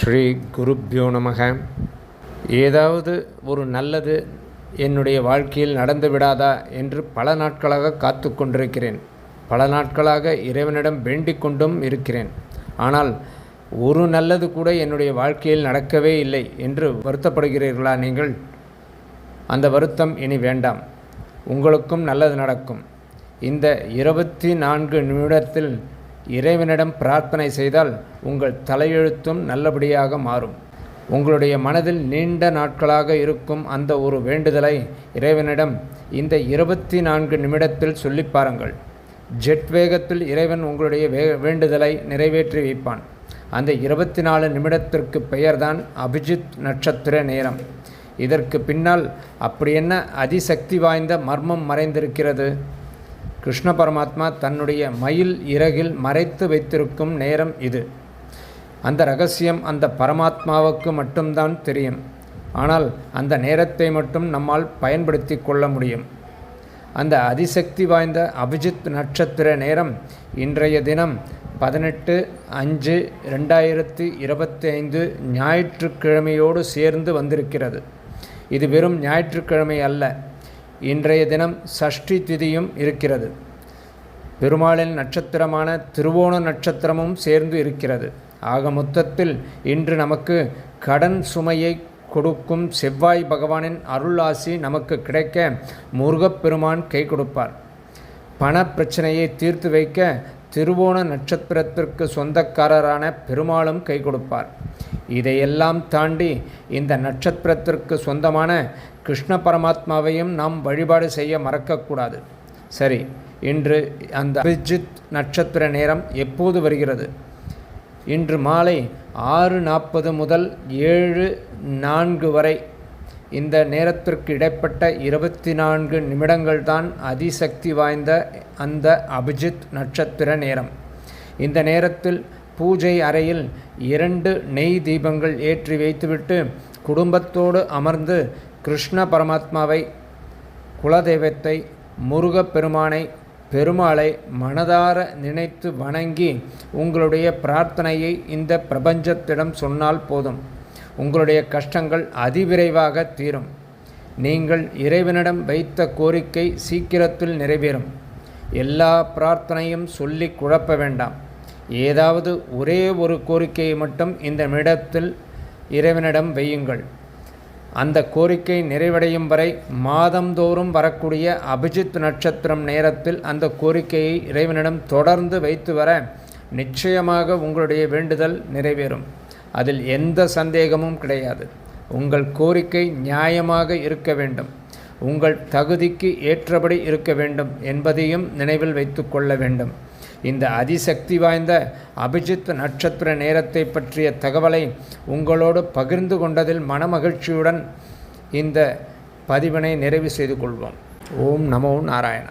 ஸ்ரீ குருப்யோ நமக. ஏதாவது ஒரு நல்லது என்னுடைய வாழ்க்கையில் நடந்து விடாதா என்று பல நாட்களாக காத்து கொண்டிருக்கிறேன். பல நாட்களாக இறைவனிடம் வேண்டிக் கொண்டும் இருக்கிறேன். ஆனால் ஒரு நல்லது கூட என்னுடைய வாழ்க்கையில் நடக்கவே இல்லை என்று வருத்தப்படுகிறீர்களா நீங்கள்? அந்த வருத்தம் இனி வேண்டாம். உங்களுக்கும் நல்லது நடக்கும். இந்த 24 நிமிடத்தில் இறைவனிடம் பிரார்த்தனை செய்தால் உங்கள் தலையெழுத்தும் நல்லபடியாக மாறும். உங்களுடைய மனதில் நீண்ட நாட்களாக இருக்கும் அந்த ஒரு வேண்டுதலை இறைவனிடம் இந்த 24 நிமிடத்தில் சொல்லி பாருங்கள். ஜெட் வேகத்தில் இறைவன் உங்களுடைய வேண்டுதலை நிறைவேற்றி வைப்பான். அந்த 24 நிமிடத்திற்கு பெயர்தான் அபிஜித் நட்சத்திர நேரம். இதற்கு பின்னால் அப்படி என்ன அதிசக்தி வாய்ந்த மர்மம் மறைந்திருக்கிறது? கிருஷ்ண பரமாத்மா தன்னுடைய மயில் இறகில் மறைத்து வைத்திருக்கும் நேரம் இது. அந்த ரகசியம் அந்த பரமாத்மாவுக்கு மட்டும்தான் தெரியும். ஆனால் அந்த நேரத்தை மட்டும் நம்மால் பயன்படுத்தி கொள்ள முடியும். அந்த அதிசக்தி வாய்ந்த அபிஜித் நட்சத்திர நேரம் இன்றைய தினம் 18/5/2025 ஞாயிற்றுக்கிழமையோடு சேர்ந்து வந்திருக்கிறது. இது வெறும் ஞாயிற்றுக்கிழமை அல்ல. இன்றைய தினம் சஷ்டி திதியும் இருக்கிறது. பெருமாளின் நட்சத்திரமான திருவோண நட்சத்திரமும் சேர்ந்து இருக்கிறது. ஆக மொத்தத்தில் இன்று நமக்கு கடன் சுமையை கொடுக்கும் செவ்வாய் பகவானின் அருள் ஆசி நமக்கு கிடைக்க முருகப்பெருமான் கை கொடுப்பார். பண பிரச்சனையை தீர்த்து வைக்க திருவோண நட்சத்திரத்திற்கு சொந்தக்காரரான பெருமாளும் கை கொடுப்பார். இதையெல்லாம் தாண்டி இந்த நட்சத்திரத்திற்கு சொந்தமான கிருஷ்ண பரமாத்மாவையும் நாம் வழிபாடு செய்ய மறக்கக்கூடாது. சரி, இன்று அந்த அபிஜித் நட்சத்திர நேரம் எப்போது வருகிறது? இன்று மாலை 6:40 முதல் 7:04 வரை இந்த நேரத்திற்கு இடைப்பட்ட 24 நிமிடங்கள் தான் அதிசக்தி வாய்ந்த அந்த அபிஜித் நட்சத்திர நேரம். இந்த நேரத்தில் பூஜை அறையில் 2 நெய் தீபங்கள் ஏற்றி வைத்துவிட்டு குடும்பத்தோடு அமர்ந்து கிருஷ்ண பரமாத்மாவை, குலதெய்வத்தை, முருகப்பெருமானை, பெருமாளை மனதார நினைத்து வணங்கி உங்களுடைய பிரார்த்தனையை இந்த பிரபஞ்சத்திடம் சொன்னால் போதும். உங்களுடைய கஷ்டங்கள் அதிவிரைவாக தீரும். நீங்கள் இறைவனிடம் வைத்த கோரிக்கை சீக்கிரத்தில் நிறைவேறும். எல்லா பிரார்த்தனையும் சொல்லி குழப்ப வேண்டாம். ஏதாவது ஒரே ஒரு கோரிக்கையை மட்டும் இந்த நிமிடத்தில் இறைவனிடம் வையுங்கள். அந்த கோரிக்கை நிறைவடையும் வரை மாதந்தோறும் வரக்கூடிய அபிஜித் நட்சத்திரம் நேரத்தில் அந்த கோரிக்கையை இறைவனிடம் தொடர்ந்து வைத்து வர நிச்சயமாக உங்களுடைய வேண்டுதல் நிறைவேறும். அதில் எந்த சந்தேகமும் கிடையாது. உங்கள் கோரிக்கை நியாயமாக இருக்க வேண்டும், உங்கள் தகுதிக்கு ஏற்றபடி இருக்க வேண்டும் என்பதையும் நினைவில் வைத்து கொள்ள வேண்டும். இந்த அதிசக்தி வாய்ந்த அபிஜித் நட்சத்திர நேரத்தை பற்றிய தகவலை உங்களோடு பகிர்ந்து கொண்டதில் மனமகிழ்ச்சியுடன் இந்த பதிவினை நிறைவு செய்து கொள்வோம். ஓம் நமோ நாராயண.